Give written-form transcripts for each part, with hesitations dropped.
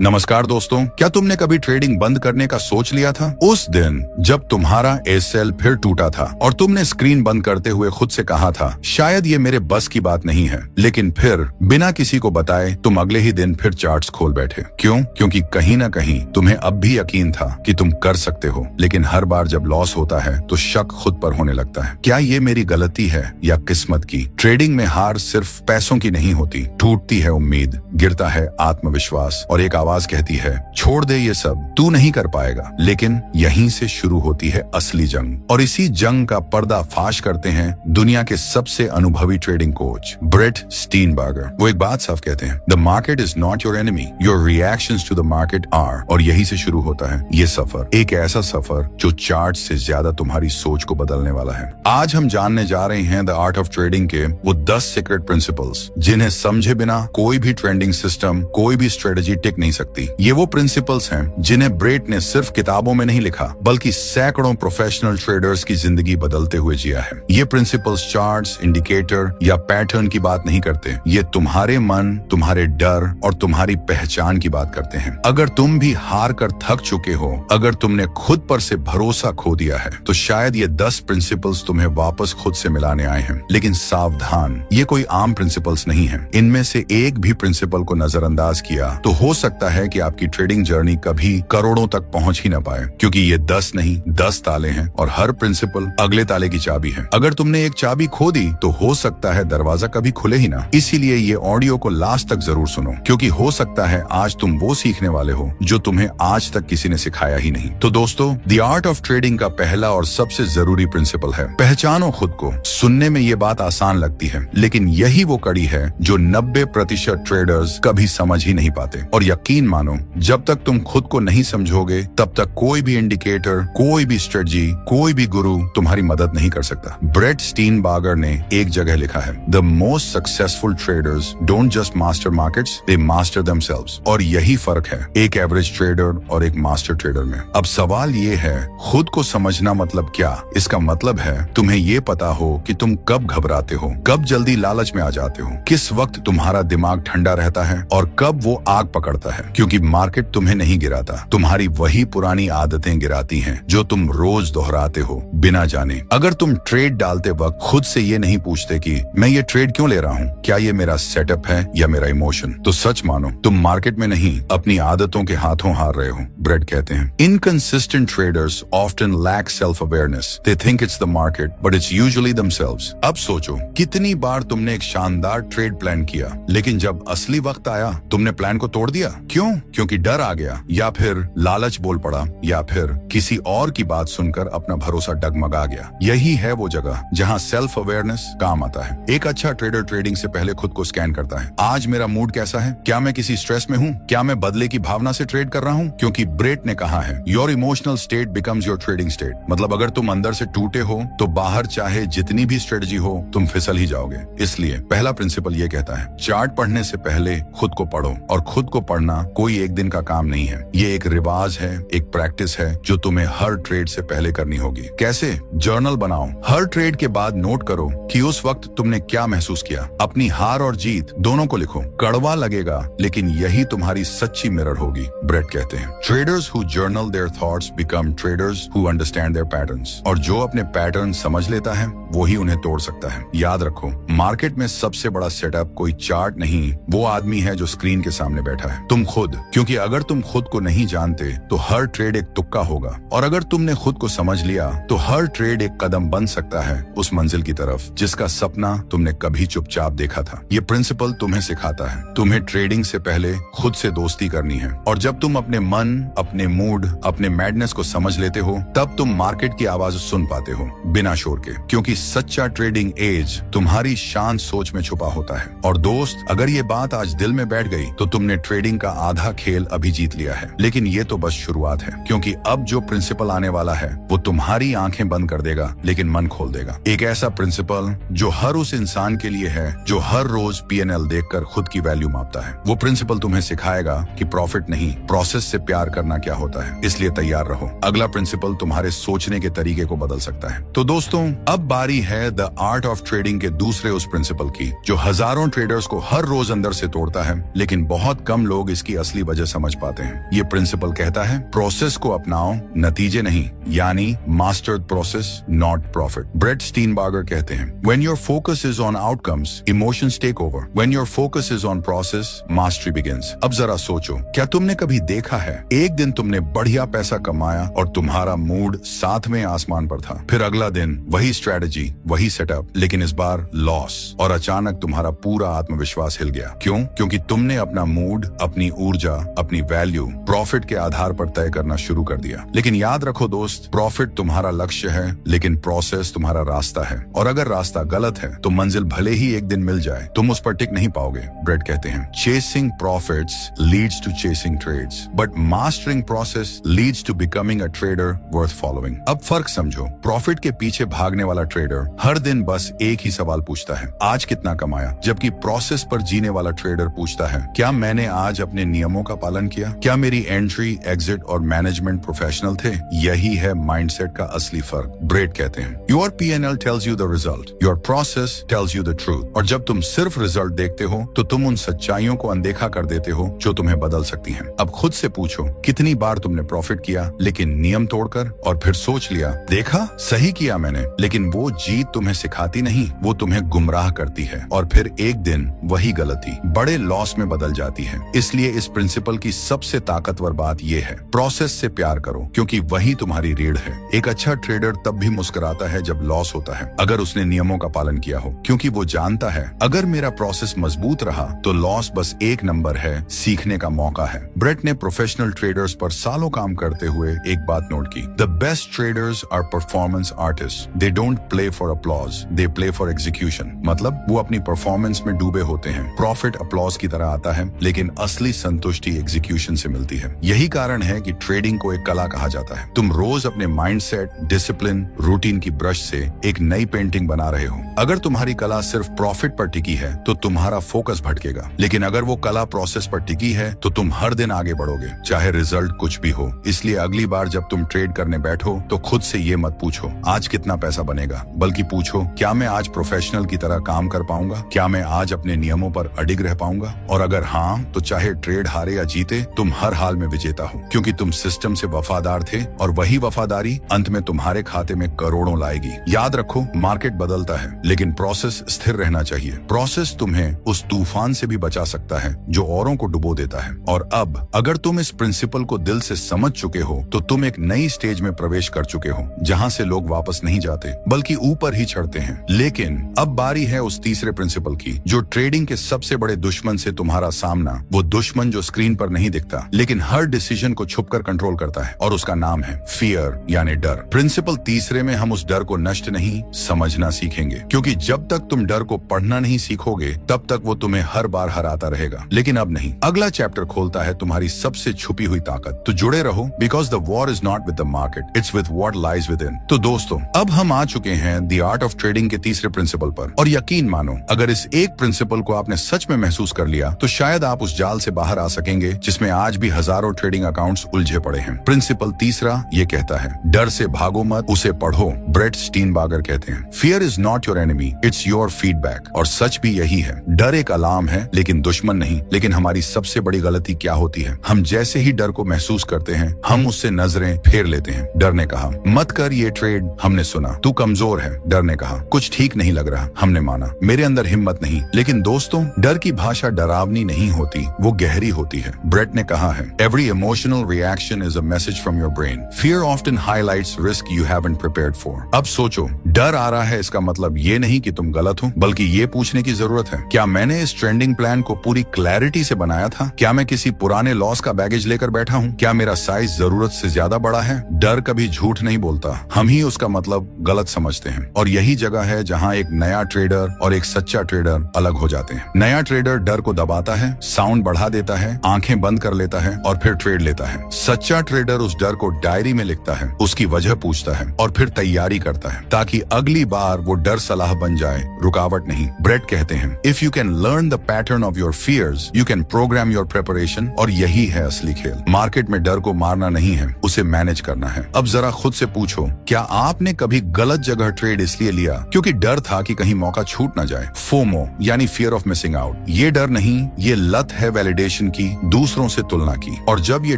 नमस्कार दोस्तों, क्या तुमने कभी ट्रेडिंग बंद करने का सोच लिया था? उस दिन जब तुम्हारा एसएल फिर टूटा था और तुमने स्क्रीन बंद करते हुए खुद से कहा था, शायद ये मेरे बस की बात नहीं है। लेकिन फिर बिना किसी को बताए तुम अगले ही दिन फिर चार्ट्स खोल बैठे। क्यों? क्योंकि कहीं ना कहीं तुम्हें अब भी यकीन था कि तुम कर सकते हो, लेकिन हर बार जब लॉस होता है तो शक खुद पर होने लगता है। क्या ये मेरी गलती है या किस्मत की? ट्रेडिंग में हार सिर्फ पैसों की नहीं होती, टूटती है उम्मीद, गिरता है आत्मविश्वास और एक आवाज कहती है, छोड़ दे ये सब, तू नहीं कर पाएगा। लेकिन यहीं से शुरू होती है असली जंग, और इसी जंग का पर्दाफाश करते हैं दुनिया के सबसे अनुभवी ट्रेडिंग कोच ब्रेट स्टीनबर्गर। वो एक बात साफ कहते हैं, the market is not your enemy, your reactions to the market are. और यही से शुरू होता है ये सफर, एक ऐसा सफर जो चार्ट से ज्यादा तुम्हारी सोच को बदलने वाला है। आज हम जानने जा रहे हैं द आर्ट ऑफ ट्रेडिंग के वो 10 सीक्रेट प्रिंसिपल्स जिन्हें समझे बिना कोई भी ट्रेंडिंग सिस्टम, कोई भी स्ट्रेटजी टिक नहीं सकती। ये वो प्रिंसिपल्स हैं जिन्हें ब्रेट ने सिर्फ किताबों में नहीं लिखा, बल्कि सैकड़ों प्रोफेशनल ट्रेडर्स की जिंदगी बदलते हुए जिया है। ये प्रिंसिपल्स चार्ट्स, इंडिकेटर या पैटर्न की बात नहीं करते, ये तुम्हारे मन, तुम्हारे डर और तुम्हारी पहचान की बात करते हैं। अगर तुम भी हार कर थक चुके हो, अगर तुमने खुद पर से भरोसा खो दिया है, तो शायद ये 10 प्रिंसिपल्स तुम्हें वापस खुद से मिलाने आए हैं। लेकिन सावधान, ये कोई आम प्रिंसिपल्स नहीं है। इनमें से एक भी प्रिंसिपल को नजरअंदाज किया तो हो सकता है कि आपकी ट्रेडिंग जर्नी कभी करोड़ों तक पहुंच ही ना पाए, क्योंकि ये 10 नहीं 10 ताले हैं और हर प्रिंसिपल अगले ताले की चाबी है। अगर तुमने एक चाबी खो दी तो हो सकता है दरवाजा कभी खुले ही ना। इसीलिए ये ऑडियो को लास्ट तक जरूर सुनो, क्योंकि हो सकता है आज तुम वो सीखने वाले हो जो तुम्हें आज तक किसी ने सिखाया ही नहीं। तो दोस्तों, द आर्ट ऑफ ट्रेडिंग का पहला और सबसे जरूरी प्रिंसिपल है, पहचानो खुद को। सुनने में ये बात आसान लगती है, लेकिन यही वो कड़ी है जो 90% ट्रेडर्स कभी समझ ही नहीं पाते। और यकीन मानो, जब तक तुम खुद को नहीं समझोगे तब तक कोई भी इंडिकेटर, कोई भी स्ट्रेटजी, कोई भी गुरु तुम्हारी मदद नहीं कर सकता। ब्रेट स्टीनबर्गर ने एक जगह लिखा है, the most successful traders don't just master markets, they master themselves. और यही फर्क है एक एवरेज ट्रेडर और एक मास्टर ट्रेडर में। अब सवाल ये है, खुद को समझना मतलब क्या? इसका मतलब है तुम्हें ये पता हो कि तुम कब घबराते हो, कब जल्दी लालच में आ जाते हो, किस वक्त तुम्हारा दिमाग ठंडा रहता है और कब वो आग पकड़ता है। क्योंकि मार्केट तुम्हें नहीं गिराता, तुम्हारी वही पुरानी आदतें गिराती हैं जो तुम रोज दोहराते हो बिना जाने। अगर तुम ट्रेड डालते वक्त खुद से ये नहीं पूछते कि मैं ये ट्रेड क्यों ले रहा हूँ, क्या ये मेरा सेटअप है या मेरा इमोशन, तो सच मानो तुम मार्केट में नहीं अपनी आदतों के हाथों हार रहे हो। ब्रेट कहते हैं, inconsistent traders often lack self awareness, they think it's the market but it's usually themselves. अब सोचो, कितनी बार तुमने एक शानदार ट्रेड प्लान किया, लेकिन जब असली वक्त आया तुमने प्लान को तोड़ दिया। क्यों? क्योंकि डर आ गया, या फिर लालच बोल पड़ा, या फिर किसी और की बात सुनकर अपना भरोसा डगमगा गया। यही है वो जगह जहां सेल्फ अवेयरनेस काम आता है। एक अच्छा ट्रेडर ट्रेडिंग से पहले खुद को स्कैन करता है। आज मेरा मूड कैसा है? क्या मैं किसी स्ट्रेस में हूँ? क्या मैं बदले की भावना से ट्रेड कर रहा हूँ? क्योंकि ब्रेट ने कहा है, your emotional state becomes your trading state. मतलब अगर तुम अंदर से टूटे हो तो बाहर चाहे जितनी भी स्ट्रेटजी हो तुम फिसल ही जाओगे। इसलिए पहला प्रिंसिपल ये कहता है, चार्ट पढ़ने से पहले खुद को पढ़ो। और खुद को पढ़ना कोई एक दिन का काम नहीं है, ये एक रिवाज है, एक प्रैक्टिस है जो तुम्हें हर ट्रेड से पहले करनी होगी। कैसे? जर्नल बनाओ, हर ट्रेड के बाद नोट करो कि उस वक्त तुमने क्या महसूस किया। अपनी हार और जीत दोनों को लिखो। कड़वा लगेगा, लेकिन यही तुम्हारी सच्ची मिरर होगी। ब्रेट कहते हैं, traders who journal their thoughts become traders who understand their patterns. और जो अपने पैटर्न समझ लेता है वही उन्हें तोड़ सकता है। याद रखो, मार्केट में सबसे बड़ा सेटअप कोई चार्ट नहीं, वो आदमी है जो स्क्रीन के सामने बैठा है, तुम खुद। क्योंकि अगर तुम खुद को नहीं जानते तो हर ट्रेड एक तुक्का होगा, और अगर तुमने खुद को समझ लिया तो हर ट्रेड एक कदम बन सकता है उस मंजिल की तरफ जिसका सपना तुमने कभी चुपचाप देखा था। ये प्रिंसिपल तुम्हें सिखाता है तुम्हें ट्रेडिंग से पहले खुद से दोस्ती करनी है। और जब तुम अपने मन, अपने मूड, अपने मैडनेस को समझ लेते हो, तब तुम मार्केट की आवाज सुन पाते हो बिना शोर के। क्योंकि सच्चा ट्रेडिंग एज तुम्हारी शांत सोच में छुपा होता है। और दोस्त, अगर ये बात आज दिल में बैठ गई तो तुमने ट्रेडिंग का आधा खेल अभी जीत लिया है। लेकिन ये तो बस शुरुआत है, क्योंकि अब जो प्रिंसिपल आने वाला है वो तुम्हारी आंखें बंद कर देगा लेकिन मन खोल देगा। एक ऐसा प्रिंसिपल जो हर उस इंसान के लिए है जो हर रोज पीएनएल देखकर खुद की वैल्यू मापता है। वो प्रिंसिपल तुम्हें सिखाएगा कि प्रॉफिट नहीं, प्रोसेस से प्यार करना क्या होता है। इसलिए तैयार रहो, अगला प्रिंसिपल तुम्हारे सोचने के तरीके को बदल सकता है। तो दोस्तों, अब बारी है द आर्ट ऑफ ट्रेडिंग के दूसरे उस प्रिंसिपल की जो हजारों ट्रेडर्स को हर रोज अंदर से तोड़ता है, लेकिन बहुत कम लोग इसकी की असली वजह समझ पाते हैं। ये प्रिंसिपल कहता है प्रोसेस को अपनाओ, नतीजे नहीं, यानी mastered process not profit. Brett Steenbarger कहते हैं when your focus is on outcomes, emotions take over. When your focus is on process, mastery begins. अब जरा सोचो, क्या तुमने कभी देखा है एक दिन तुमने बढ़िया पैसा कमाया और तुम्हारा मूड 7वें आसमान पर था, फिर अगला दिन वही स्ट्रेटजी, वही सेटअप, लेकिन इस बार लॉस, और अचानक तुम्हारा पूरा आत्मविश्वास हिल गया। क्यों? क्योंकि तुमने अपना मूड, अपनी ऊर्जा, अपनी वैल्यू प्रॉफिट के आधार पर तय करना शुरू कर दिया। लेकिन याद रखो दोस्त, प्रॉफिट तुम्हारा लक्ष्य है, लेकिन प्रोसेस तुम्हारा रास्ता है। और अगर रास्ता गलत है तो मंजिल भले ही एक दिन मिल जाए, तुम उस पर टिक नहीं पाओगे। ब्रेट कहते हैं chasing profits leads to chasing trades, but mastering process leads to becoming a trader worth following. अब फर्क समझो, प्रॉफिट के पीछे भागने वाला ट्रेडर हर दिन बस एक ही सवाल पूछता है, आज कितना कमाया, जबकि प्रोसेस पर जीने वाला ट्रेडर पूछता है, क्या मैंने आज अपने नियमों का पालन किया, क्या मेरी एंट्री, एग्जिट और मैनेजमेंट प्रोफेशनल थे। यही है माइंडसेट का असली फर्क। ब्रेट कहते हैं your P&L tells you the result, your process tells you the truth. और जब तुम सिर्फ रिजल्ट देखते हो तो तुम उन सच्चाइयों को अनदेखा कर देते हो जो तुम्हें बदल सकती हैं। अब खुद से पूछो, कितनी बार तुमने प्रॉफिट किया लेकिन नियम तोड़कर, और फिर सोच लिया, देखा सही किया मैंने, लेकिन वो जीत तुम्हें सिखाती नहीं, वो तुम्हें गुमराह करती है, और फिर एक दिन वही गलती बड़े लॉस में बदल जाती है। इसलिए इस प्रिंसिपल की सबसे ताकतवर बात यह है, प्रोसेस से प्यार करो, क्योंकि वही तुम्हारी रीढ़ है। एक अच्छा ट्रेडर तब भी मुस्कुराता है जब लॉस होता है, अगर उसने नियमों का पालन किया हो, क्योंकि वो जानता है अगर मेरा प्रोसेस मजबूत रहा तो लॉस बस एक नंबर है, सीखने का मौका है। ब्रेट ने प्रोफेशनल ट्रेडर्स पर सालों काम करते हुए एक बात नोट की, the best traders are performance artists, they don't play for applause, they play for execution. मतलब वो अपनी परफॉर्मेंस में डूबे होते हैं। प्रॉफिट अपलॉज की तरह आता है, लेकिन असली संतुष्टि एग्जीक्यूशन से मिलती है। यही कारण है कि ट्रेडिंग को एक कला कहा जाता है। तुम रोज अपने माइंडसेट, डिसिप्लिन, रूटीन की ब्रश से एक नई पेंटिंग बना रहे हो। अगर तुम्हारी कला सिर्फ प्रॉफिट पर टिकी है तो तुम्हारा फोकस भटकेगा, लेकिन अगर वो कला प्रोसेस पर टिकी है तो तुम हर दिन आगे बढ़ोगे, चाहे रिजल्ट कुछ भी हो। इसलिए अगली बार जब तुम ट्रेड करने बैठो तो खुद से ये मत पूछो आज कितना पैसा बनेगा, बल्कि पूछो क्या मैं आज प्रोफेशनल की तरह काम कर पाऊंगा, क्या मैं आज अपने नियमों पर अडिग रह पाऊंगा। और अगर हाँ, तो चाहे ट्रेड हारे या जीते, तुम हर हाल में विजेता हो, क्योंकि तुम सिस्टम से वफादार थे, और वही वफादारी अंत में तुम्हारे खाते में करोड़ों लाएगी। याद रखो, मार्केट बदलता है, लेकिन प्रोसेस स्थिर रहना चाहिए। प्रोसेस तुम्हें उस तूफान से भी बचा सकता है जो औरों को डुबो देता है। और अब अगर तुम इस प्रिंसिपल को दिल से समझ चुके हो तो तुम एक नई स्टेज में प्रवेश कर चुके हो, जहां से लोग वापस नहीं जाते बल्कि ऊपर ही चढ़ते हैं। लेकिन अब बारी है उस तीसरे प्रिंसिपल की, जो ट्रेडिंग के सबसे बड़े दुश्मन से तुम्हारा सामना, वो दुश्मन जो स्क्रीन पर नहीं दिखता लेकिन हर डिसीजन को छुपकर कंट्रोल करता है, और उसका नाम है फियर, यानी डर। प्रिंसिपल तीसरे में हम उस डर को नष्ट नहीं, समझना सीखेंगे, क्योंकि जब तक तुम डर को पढ़ना नहीं सीखोगे तब तक वो तुम्हें हर बार हराता रहेगा। लेकिन अब नहीं, अगला चैप्टर खोलता है तुम्हारी सबसे छुपी हुई ताकत। तो जुड़े रहो, because the war is not with the market, it's with what lies with in. तो दोस्तों, अब हम आ चुके हैं द आर्ट ऑफ ट्रेडिंग के तीसरे प्रिंसिपल पर, और यकीन मानो, अगर इस एक प्रिंसिपल को आपने सच में महसूस कर लिया तो शायद आप उस जाल से बाहर आ सकेंगे जिसमें आज भी हजारों ट्रेडिंग अकाउंट्स उलझे पड़े हैं। प्रिंसिपल तीसरा ये कहता है, डर से भागो मत, उसे पढ़ो। ब्रेट स्टीनबार्गर कहते हैं fear is not your enemy, it's your feedback. और सच भी यही है, डर एक अलार्म है लेकिन दुश्मन नहीं। लेकिन हमारी सबसे बड़ी गलती क्या होती है, हम जैसे ही डर को महसूस करते हैं हम उससे नजरें फेर लेते हैं। डर ने कहा मत कर ये ट्रेड, हमने सुना। तू कमजोर है, डर ने कहा। कुछ ठीक नहीं लग रहा, हमने माना। मेरे अंदर हिम्मत नहीं। लेकिन दोस्तों, डर की भाषा डरावनी नहीं होती, वो गहरी होती है। ब्रेट ने कहा है every emotional reaction is a message from your brain, fear often highlights risk you haven't prepared for. अब सोचो, डर आ रहा है, इसका मतलब ये नहीं कि तुम गलत हो, बल्कि ये पूछने की जरूरत है, क्या मैंने इस ट्रेंडिंग प्लान को पूरी क्लैरिटी से बनाया था? क्या मैं किसी पुराने लॉस का बैगेज लेकर बैठा हूँ? क्या मेरा साइज जरूरत से ज्यादा बड़ा है? डर कभी झूठ नहीं बोलता, हम ही उसका मतलब गलत समझते हैं। और यही जगह है जहाँ एक नया ट्रेडर और एक सच्चा ट्रेडर अलग हो जाते हैं। नया ट्रेडर डर को दबाता है, साउंड बढ़ा देता है, आंखें बंद कर लेता है और फिर ट्रेड लेता है। सच्चा ट्रेडर उस डर को डायरी में लिखता है, उसकी वजह पूछता है और फिर तैयारी करता है, ताकि अगली बार वो डर सलाह बन जाए, रुकावट नहीं। ब्रेट कहते हैं if you can learn the pattern of your fears you can program your preparation. और यही है असली खेल। मार्केट में डर को मारना नहीं है, उसे मैनेज करना है। अब जरा खुद से पूछो, क्या आपने कभी गलत जगह ट्रेड इसलिए लिया क्योंकि डर था कि कहीं मौका छूट ना जाए? फोमो यानी फियर ऑफ मिसिंग आउट। ये डर नहीं, ये लत है वैलिडेशन कंपैरिजन की, दूसरों से तुलना की, और जब ये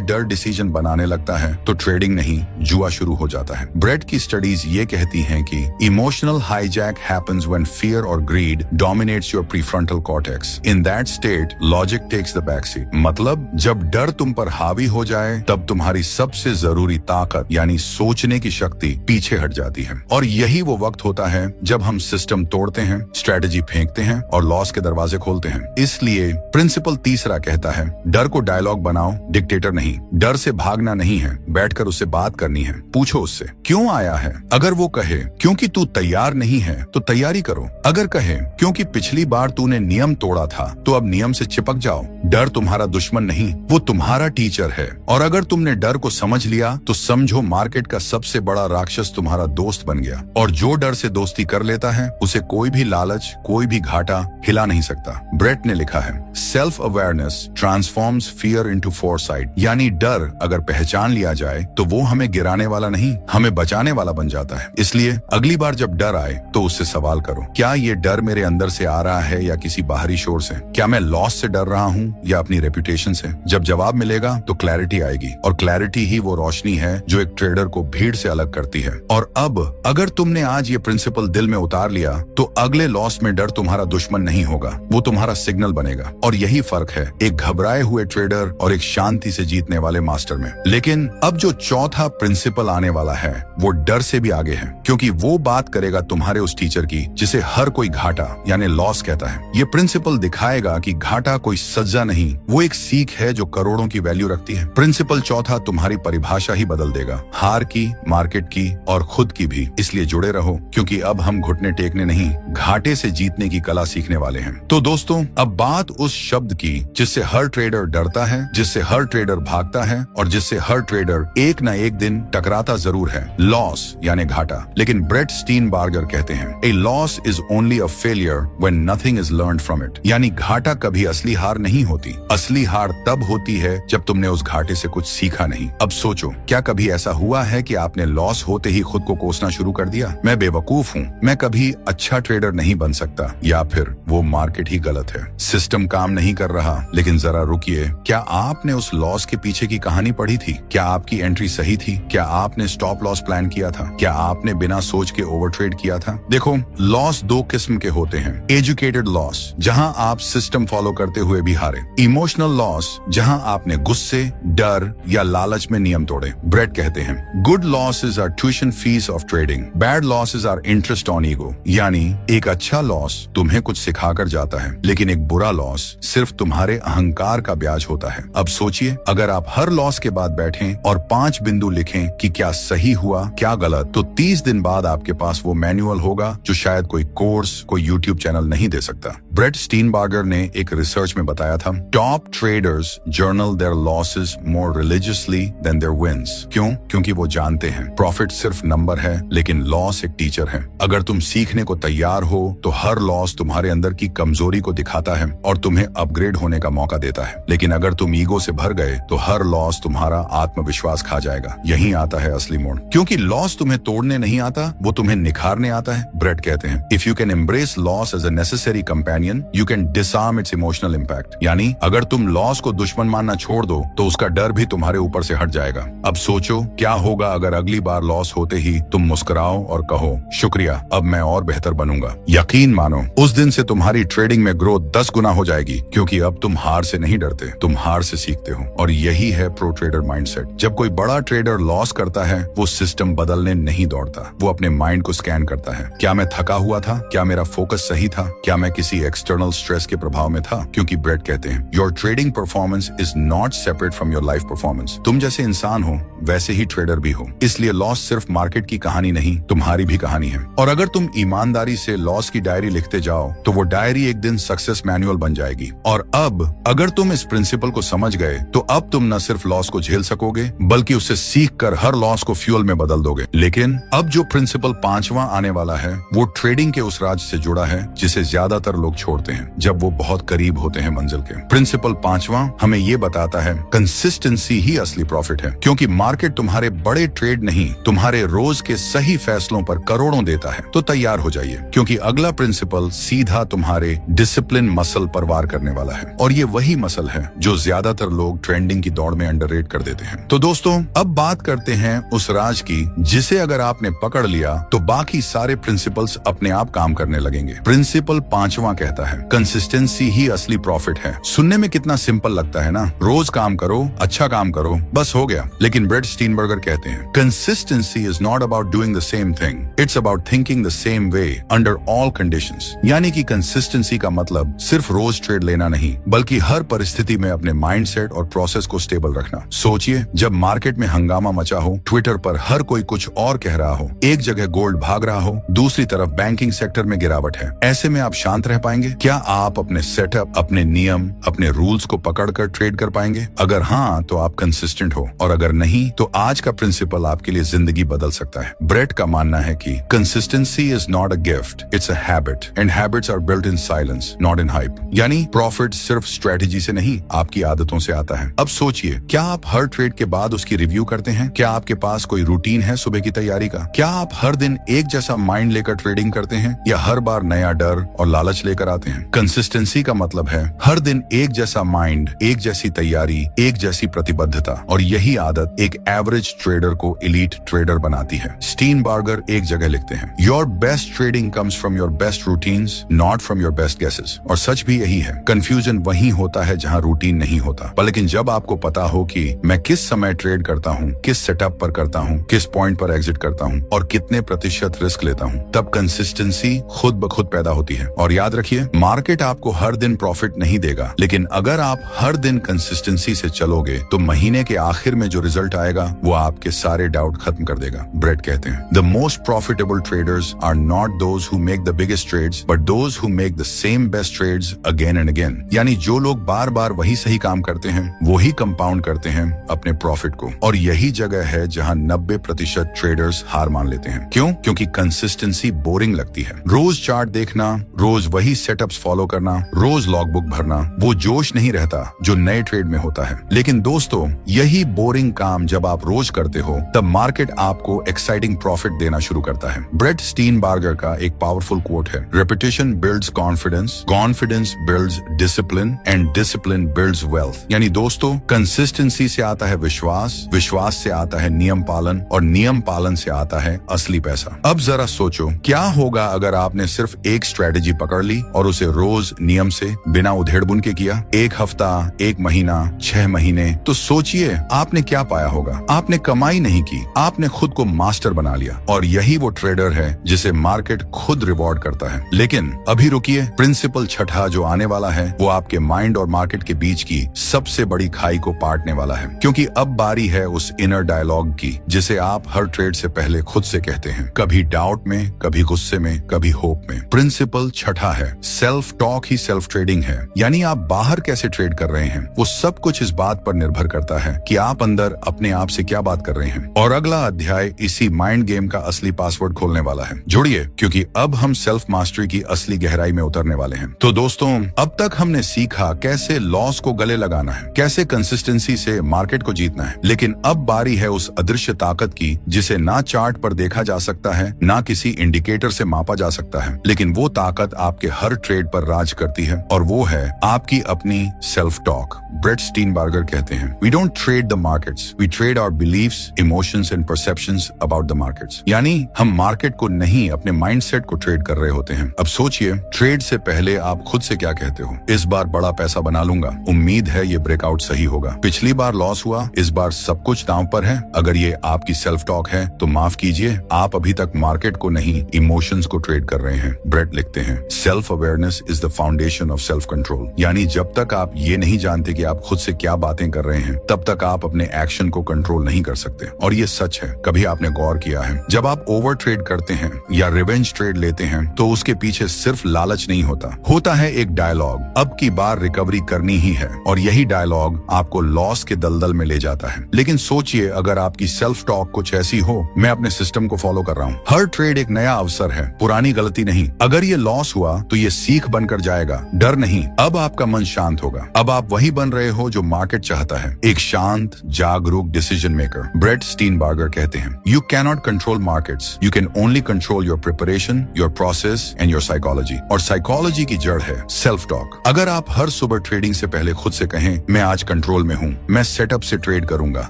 डर डिसीजन बनाने लगता है तो ट्रेडिंग नहीं, जुआ शुरू हो जाता है। ब्रेट की स्टडीज ये कहती हैं कि emotional hijack happens when fear और greed dominates your prefrontal cortex. In that state logic takes the back seat. मतलब जब डर तुम पर हावी हो जाए तब तुम्हारी सबसे जरूरी ताकत यानी सोचने की शक्ति पीछे हट जाती है। और यही वो वक्त होता है जब हम सिस्टम तोड़ते हैं, स्ट्रेटेजी फेंकते हैं और लॉस के दरवाजे खोलते हैं। इसलिए प्रिंसिपल तीसरा कहता है, डर को डायलॉग बनाओ, डिक्टेटर नहीं। डर से भागना नहीं है, बैठकर उससे बात करनी है। पूछो उससे क्यों आया है। अगर वो कहे क्योंकि तू तैयार नहीं है तो तैयारी करो। अगर कहे क्योंकि पिछली बार तूने नियम तोड़ा था तो अब नियम से चिपक जाओ। डर तुम्हारा दुश्मन नहीं, वो तुम्हारा टीचर है। और अगर तुमने डर को समझ लिया तो समझो मार्केट का सबसे बड़ा राक्षस तुम्हारा दोस्त बन गया। और जो डर से दोस्ती कर लेता है उसे कोई भी लालच, कोई भी घाटा हिला नहीं सकता। ब्रेट ने लिखा है, self awareness transforms fear into foresight. यानी डर अगर पहचान लिया जाए तो वो हमें गिराने वाला नहीं, हमें बचाने वाला बन जाता है। इसलिए अगली बार जब डर आए तो उससे सवाल करो, क्या ये डर मेरे अंदर से आ रहा है या किसी बाहरी शोर से? क्या मैं लॉस से डर रहा हूँ या अपनी रेपुटेशन से? जब जवाब मिलेगा तो क्लैरिटी आएगी, और क्लैरिटी ही वो रोशनी है जो एक ट्रेडर को भीड़ से अलग करती है। और अब अगर तुमने आज ये प्रिंसिपल दिल में उतार लिया तो अगले लॉस में डर तुम्हारा दुश्मन नहीं होगा, वो तुम्हारा सिग्नल बनेगा। और यही फर्क है एक घबराए हुए ट्रेडर और एक शांति से जीतने वाले मास्टर में। लेकिन अब जो चौथा प्रिंसिपल आने वाला है वो डर से भी आगे है, क्योंकि वो बात करेगा तुम्हारे उस टीचर की जिसे हर कोई घाटा यानी लॉस कहता है। ये प्रिंसिपल दिखाएगा कि घाटा कोई सजा नहीं, वो एक सीख है जो करोड़ों की वैल्यू रखती है। प्रिंसिपल चौथा तुम्हारी परिभाषा ही बदल देगा, हार की, मार्केट की और खुद की भी। इसलिए जुड़े रहो, क्योंकि अब हम घुटने टेकने नहीं, घाटे से जीतने की कला सीखने वाले हैं। तो दोस्तों, अब बात उस शब्द की जिससे हर ट्रेडर डरता है, जिससे हर ट्रेडर भागता है और जिससे हर ट्रेडर एक न एक दिन टकराता जरूर है, लॉस यानी घाटा। लेकिन ब्रेट स्टीनबार्गर कहते हैं, a loss is only a failure when nothing is learned from it. यानी घाटा कभी असली हार नहीं होती, असली हार तब होती है जब तुमने उस घाटे से कुछ सीखा नहीं। अब सोचो, क्या कभी ऐसा हुआ है कि आपने लॉस होते ही खुद को कोसना शुरू कर दिया? मैं बेवकूफ हूँ, मैं कभी अच्छा ट्रेडर नहीं बन सकता, या फिर वो मार्केट ही गलत है, सिस्टम काम नहीं कर रहा। लेकिन जरा रुकिए, क्या आपने उस लॉस के पीछे की कहानी पढ़ी थी? क्या आपकी एंट्री सही थी? क्या आपने स्टॉप लॉस प्लान किया था? क्या आपने बिना सोच के ओवर ट्रेड किया था? देखो, लॉस दो किस्म के होते हैं। एजुकेटेड लॉस, जहां आप सिस्टम फॉलो करते हुए भी हारे। इमोशनल लॉस, जहां आपने गुस्से, डर या लालच में नियम तोड़े। ब्रेट कहते हैं, good losses are tuition fees of trading, bad losses are interest on ego. यानी एक अच्छा लॉस तुम्हें कुछ सिखाकर जाता है, लेकिन एक बुरा लॉस सिर्फ तुम्हारे अहंकार का ब्याज होता है। अब सोचिए, अगर आप हर लॉस के बाद बैठें और 5 बिंदु लिखें कि क्या सही हुआ, क्या गलत, तो 30 दिन बाद आपके पास वो मैनुअल होगा जो शायद कोई कोर्स, कोई यूट्यूब चैनल नहीं दे सकता। ब्रेट स्टीनबार्गर ने एक रिसर्च में बताया था, top traders journal their losses more religiously than their wins. क्यों? क्योंकि वो जानते हैं प्रॉफिट सिर्फ नंबर है, लेकिन लॉस एक टीचर है। अगर तुम सीखने को तैयार हो तो हर लॉस तुम्हारे अंदर की कमजोरी को दिखाता है और तुम्हें अपग्रेड होने का मौका देता है। लेकिन अगर तुम ईगो से भर गए तो हर लॉस तुम्हारा आत्मविश्वास खा जाएगा। यहीं आता है असली मोड़, क्योंकि लॉस तुम्हें तोड़ने नहीं आता, वो तुम्हें निखारने आता है। ब्रेट कहते हैं, if you can embrace loss as a necessary companion, you can disarm its emotional impact. यानी अगर तुम लॉस को दुश्मन मानना छोड़ दो तो उसका डर भी तुम्हारे ऊपर से हट जाएगा। अब सोचो, क्या होगा अगर अगली बार लॉस होते ही तुम मुस्कुराओ और कहो, शुक्रिया, अब मैं और बेहतर बनूंगा। यकीन मानो, उस दिन से तुम्हारी ट्रेडिंग में ग्रोथ 10 गुना हो जाएगी, क्योंकि अब तुम हार से नहीं डरते, तुम हार से सीखते हो। और यही है प्रो ट्रेडर माइंडसेट। जब कोई बड़ा ट्रेडर लॉस करता है, वो सिस्टम बदलने नहीं दौड़ता, वो अपने माइंड को स्कैन करता है। क्या मैं थका हुआ था? क्या मेरा फोकस सही था? क्या मैं किसी एक्सटर्नल स्ट्रेस के प्रभाव में था? क्योंकि ब्रेट कहते हैं, your trading performance is not separate from your life performance. तुम जैसे इंसान हो वैसे ही ट्रेडर भी हो। इसलिए लॉस सिर्फ मार्केट की कहानी नहीं, तुम्हारी भी कहानी है। और अगर तुम ईमानदारी से लॉस की डायरी लिखते जाओ तो वो डायरी एक दिन सक्सेस मैनुअल बन जाएगी। और अब अगर तुम इस प्रिंसिपल को समझ गए तो अब तुम न सिर्फ लॉस को झेल सकोगे, बल्कि उससे सीख कर हर लॉस को फ्यूल में बदल दोगे। लेकिन अब जो प्रिंसिपल 5वां आने वाला है वो ट्रेडिंग के उस राज से जुड़ा है जिसे ज्यादातर लोग छोड़ते हैं जब वो बहुत करीब होते हैं मंजिल के। प्रिंसिपल 5वां हमें ये बताता है कंसिस्टेंसी ही असली प्रॉफिट है, क्योंकि मार्केट तुम्हारे बड़े ट्रेड नहीं, तुम्हारे रोज के सही फैसलों पर करोड़ों देता है। तो तैयार हो जाइए, क्योंकि अगला प्रिंसिपल सीधा तुम्हारे डिसिप्लिन मसल पर वार करने वाला है, और ये वही मसल है जो ज्यादातर लोग ट्रेंडिंग की दौड़ में अंडररेट कर देते हैं। तो दोस्तों, अब बात करते हैं उस राज की जिसे अगर आपने पकड़ लिया तो बाकी सारे प्रिंसिपल्स अपने आप काम करने लगेंगे। प्रिंसिपल 5वां कहता है कंसिस्टेंसी ही असली प्रॉफिट है। सुनने में कितना सिंपल लगता है ना, रोज काम करो, अच्छा काम करो, बस हो गया। लेकिन ब्रेट स्टीनबर्गर कहते हैं consistency is not about doing the same thing, it's about thinking the same way under all conditions. यानी कि कंसिस्टेंसी का मतलब सिर्फ रोज ट्रेड लेना नहीं, बल्कि हर परिस्थिति में अपने माइंडसेट और प्रोसेस को स्टेबल रखना। सोचिए, जब मार्केट में हंगामा मचा हो, ट्विटर पर हर कोई कुछ और कह रहा हो, एक जगह गोल्ड भाग रहा हो, दूसरी तरफ बैंकिंग सेक्टर में गिरावट है, ऐसे में आप शांत रह पाएंगे? क्या आप अपने सेटअप, अपने नियम, अपने रूल्स को पकड़कर ट्रेड कर पाएंगे? अगर हाँ, तो आप कंसिस्टेंट हो, और अगर नहीं, तो आज का प्रिंसिपल आपके लिए जिंदगी बदल सकता है। ब्रेट का मानना है कि consistency is not a gift, it's a habit, and habits are built in silence, not in hype. यानी प्रॉफिट सिर्फ स्ट्रेटेजी से नहीं, आपकी आदतों से आता है। अब सोचिए, क्या आप हर ट्रेड के बाद उसकी रिव्यू करते हैं? क्या आपके पास कोई रूटीन है सुबह की तैयारी का? क्या आप हर दिन एक जैसा माइंड लेकर ट्रेडिंग करते हैं, या हर बार नया डर और लालच लेकर आते हैं? कंसिस्टेंसी का मतलब है हर दिन एक जैसा माइंड, एक जैसी तैयारी, एक जैसी प्रतिबद्धता, और यही आदत एक एवरेज ट्रेडर को एलीट ट्रेडर बनाती है। स्टीनबर्गर एक जगह लिखते हैं, your best trading comes from your best routines, not from your best guesses. और सच भी यही है, कंफ्यूजन वहीं होता है जहां रूटीन नहीं होता। लेकिन जब आपको पता हो कि मैं किस समय ट्रेड करता हूं, किस सेटअप पर करता हूं, किस पॉइंट पर एग्जिट करता हूं, और कितने प्रतिशत रिस्क लेता हूं, तब कंसिस्टेंसी खुद ब खुद पैदा होती है। और याद रखिए, मार्केट आपको हर दिन प्रॉफिट नहीं देगा, लेकिन अगर आप हर दिन कंसिस्टेंसी से चलोगे तो महीने के आखिर में जो रिजल्ट आएगा वो आपके सारे डाउट खत्म कर देगा। ब्रेट कहते हैं the most profitable traders are not those who make the biggest trades, but those who make the same best trades again and again. यानी जो लोग बार बार वही सही काम करते हैं, वही कंपाउंड करते हैं अपने प्रॉफिट को। और यही जगह है जहां 90% ट्रेडर्स हार मान लेते हैं। क्यों? क्योंकि कंसिस्टेंसी बोरिंग लगती है। रोज चार्ट देखना, रोज वही सेटअप्स फॉलो करना, रोज लॉगबुक भरना, वो जोश नहीं रहता जो नए ट्रेड में होता है। लेकिन दोस्तों, यही बोरिंग काम जब आप रोज करते हो, तब मार्केट आपको एक्साइटिंग प्रॉफिट देना शुरू करता है। ब्रेट स्टीनबर्गर का एक पावरफुल कोट है, repetition builds confidence, confidence builds discipline, and discipline builds wealth. यानी दोस्तों, कंसिस्टेंसी से आता है विश्वास, विश्वास से आता है नियम पालन, और नियम पालन से आता है असली पैसा। अब जरा सोचो, क्या होगा अगर आपने सिर्फ एक स्ट्रेटेजी पकड़ ली और उसे रोज नियम से, बिना उधेड़-बुन के किया? एक हफ्ता, एक महीना, 6 महीने, तो सोचिए आपने क्या पाया होगा। आपने कमाई नहीं की, आपने खुद को मास्टर बना लिया। और यही वो ट्रेडर है जिसे मार्केट खुद रिवॉर्ड करता है। लेकिन अभी रुकिए, प्रिंसिपल छठा जो आने वाला है, वो आपके माइंड और मार्केट के बीच की सबसे बड़ी खाई को पाटने वाला है। क्योंकि अब बारी है उस इनर डायलॉग की जिसे आप हर ट्रेड से पहले खुद से कहते हैं, कभी डाउट में, कभी गुस्से में, कभी होप में। प्रिंसिपल छठा है, सेल्फ टॉक ही सेल्फ ट्रेडिंग है। यानी आप बाहर कैसे ट्रेड कर रहे हैं, वो सब कुछ इस बात पर निर्भर करता है कि आप अंदर अपने आप से क्या बात कर रहे हैं। और अगला अध्याय इसी माइंड गेम का असली पासवर्ड खोलने वाला है। जुड़िए, क्योंकि अब हम सेल्फ मास्टरी की असली गहराई में उतरने वाले हैं। तो दोस्तों, अब तक हमने सीखा कैसे लॉस को गले लगाना है, कैसे कंसिस्टेंसी से मार्केट को जीतना है। लेकिन अब बारी है उस अदृश्य ताकत की जिसे ना चार्ट पर देखा जा सकता है, ना किसी इंडिकेटर से मापा जा सकता है, लेकिन वो ताकत आपके हर ट्रेड पर राज करती है, और वो है आपकी अपनी सेल्फ टॉक। ब्रेट स्टीनबर्गर कहते हैं, we don't trade the markets, we trade our beliefs, emotions and perceptions about the markets. यानी हम मार्केट को नहीं, अपने माइंडसेट को ट्रेड कर रहे होते हैं। अब सोचिए, ट्रेड से पहले आप खुद से क्या कहते हो? इस बार बड़ा पैसा बना लूंगा, उम्मीद है ये ब्रेकआउट सही होगा। पिछली बार लॉस हुआ, इस बार सब कुछ दांव पर है। अगर ये आपकी सेल्फ टॉक है तो माफ कीजिए, आप अभी तक मार्केट को नहीं, इमोशंस को ट्रेड कर रहे हैं। ब्रेट लिखते हैं, self awareness is the foundation of self control. यानी जब तक आप ये नहीं जानते कि आप खुद से क्या बातें कर रहे हैं, तब तक आप अपने एक्शन को कंट्रोल नहीं कर सकते। और ये सच है। कभी आपने गौर किया है, जब आप ओवर ट्रेड करते हैं या रिवेंज ट्रेड लेते हैं, तो उसके पीछे सिर्फ लालच नहीं होता है एक डायलॉग, अब की बार रिकवरी करनी ही है। और यही डायलॉग आपको लॉस के दलदल में ले जाता है। लेकिन सोचिए, अगर आपकी सेल्फ टॉक कुछ ऐसी हो, मैं अपने सिस्टम को फॉलो कर रहा हूँ, हर ट्रेड एक नया अवसर है, पुरानी गलती नहीं। अगर ये लॉस हुआ तो ये ये सीख बनकर जाएगा, डर नहीं। अब आपका मन शांत होगा। अब आप वही बन रहे हो जो मार्केट चाहता है, एक शांत जागरूक डिसीजन मेकर। ब्रेट स्टीनबर्गर कहते हैं, you cannot control markets, you can only control your preparation, your process and your psychology. और साइकोलॉजी की जड़ है सेल्फ टॉक। अगर आप हर सुबह ट्रेडिंग से पहले खुद से कहें, मैं आज कंट्रोल में हूँ, मैं सेटअप से ट्रेड करूंगा,